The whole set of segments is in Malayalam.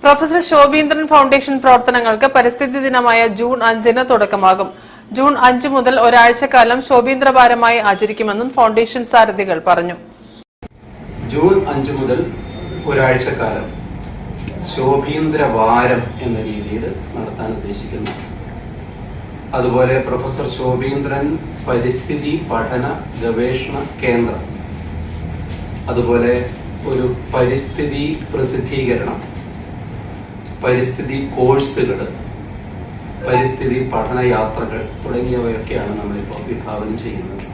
പ്രൊഫസർ ശോഭീന്ദ്രൻ ഫൗണ്ടേഷൻ പ്രവർത്തനങ്ങൾക്ക് പരിസ്ഥിതി ദിനമായ ജൂൺ 5-ന് തുടക്കമാകും. ജൂൺ 5 മുതൽ ഒരാഴ്ചക്കാലം ശോഭീന്ദ്രവാരമായി ആചരിക്കുമെന്നും ഫൗണ്ടേഷൻ സാരഥികൾ പറഞ്ഞു. ജൂൺ 5 മുതൽ ഒരാഴ്ചക്കാലം ശോഭീന്ദ്രവാരം എന്ന രീതിയിൽ നടത്താൻ ഉദ്ദേശിക്കുന്നു. അതുപോലെ പ്രൊഫസർ ശോഭീന്ദ്രൻ പരിസ്ഥിതി പഠന ഗവേഷണ കേന്ദ്രം, അതുപോലെ ഒരു പരിസ്ഥിതി പ്രസിദ്ധീകരണം, പരിസ്ഥിതി കോഴ്സുകൾ, പരിസ്ഥിതി പഠനയാത്രകൾ തുടങ്ങിയവയൊക്കെയാണ് നമ്മളിപ്പോൾ വിഭാവനം ചെയ്യുന്നത്.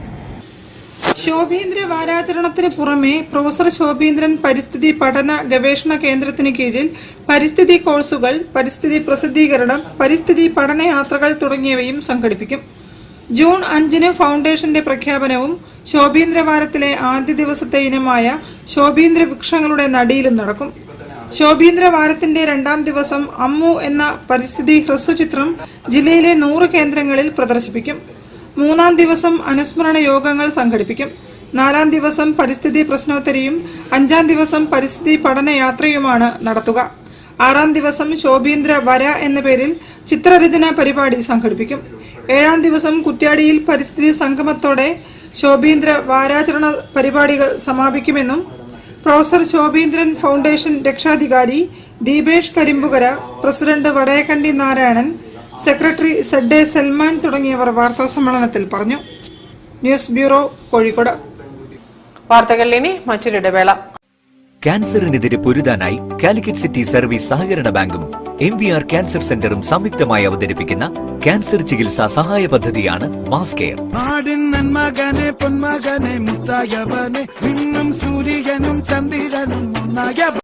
ശോഭീന്ദ്ര വാരാചരണത്തിന് പുറമെ പ്രൊഫസർ ശോഭീന്ദ്രൻ പരിസ്ഥിതി പഠന ഗവേഷണ കേന്ദ്രത്തിന് കീഴിൽ പരിസ്ഥിതി കോഴ്സുകൾ, പരിസ്ഥിതി പ്രസിദ്ധീകരണം, പരിസ്ഥിതി പഠനയാത്രകൾ തുടങ്ങിയവയും സംഘടിപ്പിക്കും. ജൂൺ 5-ന് ഫൗണ്ടേഷന്റെ പ്രഖ്യാപനവും ശോഭീന്ദ്രവാരത്തിലെ ആദ്യ ദിവസത്തെ ഇനമായ ശോഭീന്ദ്ര വൃക്ഷങ്ങളുടെ നടീലും നടക്കും. ശോഭീന്ദ്രവാരത്തിന്റെ 2ാം ദിവസം അമ്മു എന്ന പരിസ്ഥിതി ഹ്രസ്വചിത്രം ജില്ലയിലെ 100 കേന്ദ്രങ്ങളിൽ പ്രദർശിപ്പിക്കും. 3-ാം ദിവസം അനുസ്മരണ യോഗങ്ങൾ സംഘടിപ്പിക്കും. 4-ാം ദിവസം പരിസ്ഥിതി പ്രശ്നോത്തരിയും 5-ാം ദിവസം പരിസ്ഥിതി പഠനയാത്രയുമാണ് നടത്തുക. 6-ാം ദിവസം ശോഭീന്ദ്ര വര എന്ന പേരിൽ ചിത്രരചന പരിപാടി സംഘടിപ്പിക്കും. 7-ാം ദിവസം കുറ്റ്യാടിയിൽ പരിസ്ഥിതി സംഗമത്തോടെ ശോഭീന്ദ്ര വാരാചരണ പരിപാടികൾ സമാപിക്കുമെന്നും പ്രൊഫസർ ശോഭീന്ദ്രൻ ഫൗണ്ടേഷൻ രക്ഷാധികാരി ദീപേഷ് കരിമ്പുകര, പ്രസിഡന്റ് വടയക്കണ്ടി നാരായണൻ, സെക്രട്ടറി സെഡ്ഡെ സൽമാൻ തുടങ്ങിയവർ വാർത്താസമ്മേളനത്തിൽ പറഞ്ഞു. News bureau, Kozhikode. വാർത്തകളിൽ ഇനി മറ്റൊരിടവേള. ക്യാൻസറിനെതിരെ പൊരുതാനായി കാലിക്കറ്റ് സിറ്റി സർവീസ് സഹകരണ ബാങ്കും MVR ക്യാൻസർ സെന്ററും സംയുക്തമായി അവതരിപ്പിക്കുന്ന ക്യാൻസർ ചികിത്സാ സഹായ പദ്ധതിയാണ് മാസ് കെയർ. നാടിൻ നന്മകനെ പൊന്മകനെ മുത്തായവനെ നിന്നും സൂര്യനും ചന്ദ്രനും ഒന്നായ